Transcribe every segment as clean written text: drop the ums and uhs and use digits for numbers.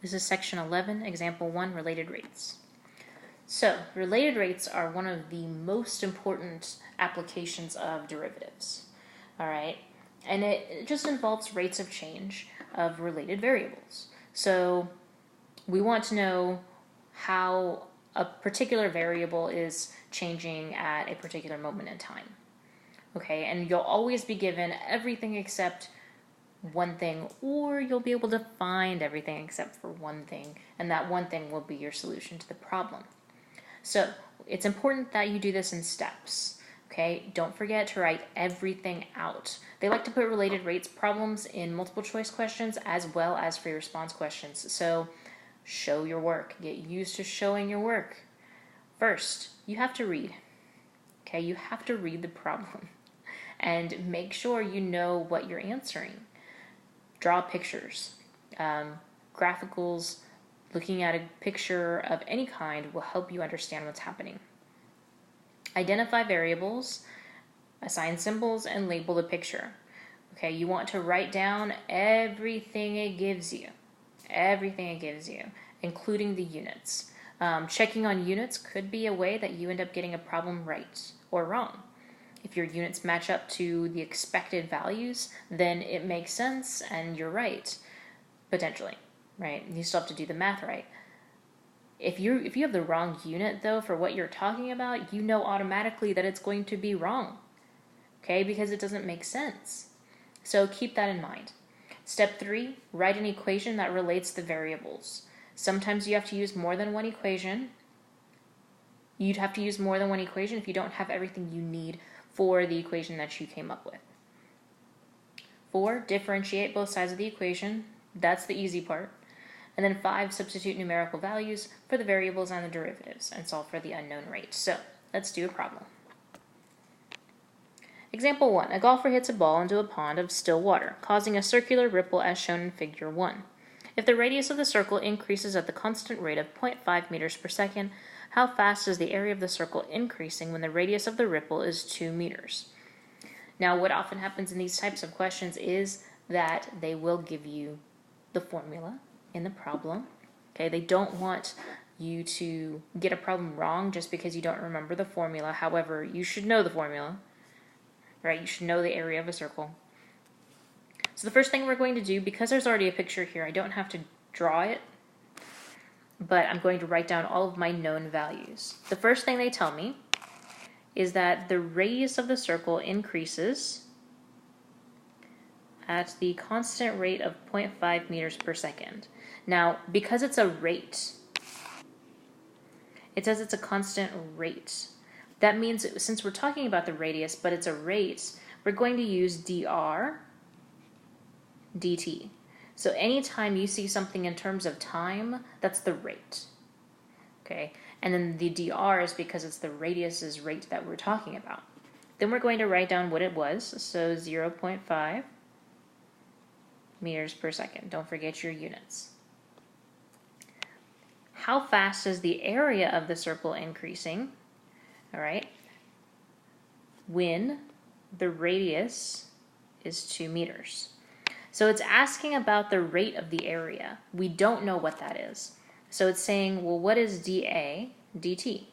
This is section 11, example 1, related rates. So, related rates are one of the most important applications of derivatives. All right, and it just involves rates of change of related variables. So, we want to know how a particular variable is changing at a particular moment in time. Okay, and you'll always be given everything except one thing, or you'll be able to find everything except for one thing, and that one thing will be your solution to the problem. So it's important that you do this in steps. Okay, don't forget to write everything out. They like to put related rates problems in multiple choice questions as well as free response questions. So show your work. Get used to showing your work. First, you have to read. Okay, you have to read the problem and make sure you know what you're answering. Draw pictures. Graphicals, looking at a picture of any kind will help you understand what's happening. Identify variables, assign symbols, and label the picture. Okay, you want to write down everything it gives you. Everything it gives you, including the units. Checking on units could be a way that you end up getting a problem right or wrong. If your units match up to the expected values, then it makes sense and you're right, potentially, right? You still have to do the math right. If you have the wrong unit, though, for what you're talking about, you know automatically that it's going to be wrong, okay? Because it doesn't make sense. So keep that in mind. Step 3, write an equation that relates the variables. Sometimes you have to use more than one equation. You'd have to use more than one equation if you don't have everything you need for the equation that you came up with. 4, differentiate both sides of the equation. That's the easy part. And then 5, substitute numerical values for the variables and the derivatives and solve for the unknown rate. So let's do a problem. Example 1, a golfer hits a ball into a pond of still water, causing a circular ripple as shown in figure 1. If the radius of the circle increases at the constant rate of 0.5 meters per second, how fast is the area of the circle increasing when the radius of the ripple is 2 meters? Now, what often happens in these types of questions is that they will give you the formula in the problem. Okay, they don't want you to get a problem wrong just because you don't remember the formula. However, you should know the formula, right? You should know the area of a circle. So the first thing we're going to do, because there's already a picture here, I don't have to draw it, but I'm going to write down all of my known values. The first thing they tell me is that the radius of the circle increases at the constant rate of 0.5 meters per second. Now, because it's a rate, it says it's a constant rate. That means since we're talking about the radius, but it's a rate, we're going to use dr dt. So anytime you see something in terms of time, that's the rate. Okay, and then the dr is because it's the radius's rate that we're talking about. Then we're going to write down what it was, so 0.5 meters per second. Don't forget your units. How fast is the area of the circle increasing? All right, when the radius is 2 meters. So it's asking about the rate of the area. We don't know what that is. So it's saying, well, what is dA dt?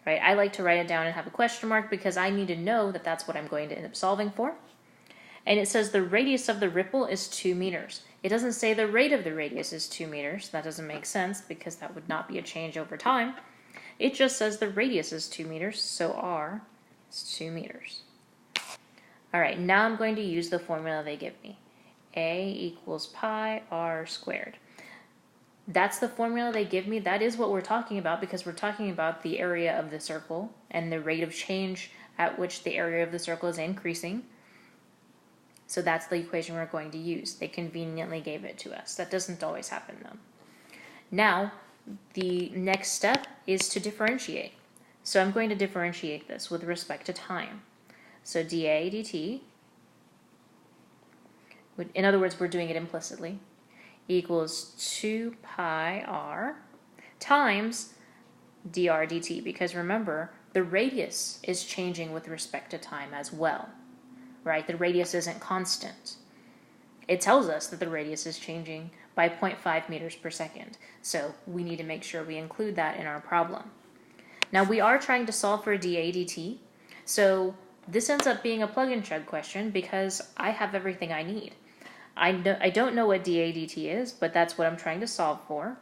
Right? I like to write it down and have a question mark because I need to know that that's what I'm going to end up solving for. And it says the radius of the ripple is 2 meters. It doesn't say the rate of the radius is 2 meters. That doesn't make sense because that would not be a change over time. It just says the radius is 2 meters, so r is 2 meters. All right, now I'm going to use the formula they give me. A equals pi r squared. That's the formula they give me. That is what we're talking about because we're talking about the area of the circle and the rate of change at which the area of the circle is increasing. So that's the equation we're going to use. They conveniently gave it to us. That doesn't always happen though. Now, the next step is to differentiate. So I'm going to differentiate this with respect to time. So dA dt, in other words, we're doing it implicitly, equals 2 pi r times dr dt, because remember, the radius is changing with respect to time as well, right? The radius isn't constant. it tells us that the radius is changing by 0.5 meters per second. So we need to make sure we include that in our problem. Now we are trying to solve for dA dt, so this ends up being a plug and chug question because I have everything I need. I don't know what dA dt is, but that's what I'm trying to solve for.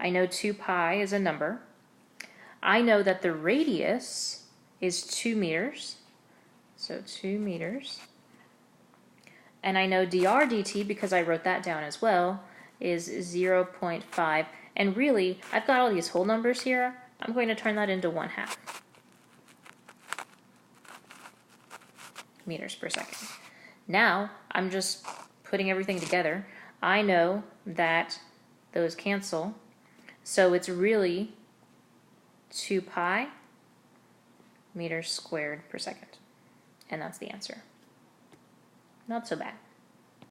I know 2 pi is a number. I know that the radius is 2 meters, so 2 meters. And I know dr dt, because I wrote that down as well, is 0.5. And really, I've got all these whole numbers here. I'm going to turn that into 1/2 meters per second. Now, I'm just putting everything together. I know that those cancel, so it's really 2 pi meters squared per second. And that's the answer. Not so bad.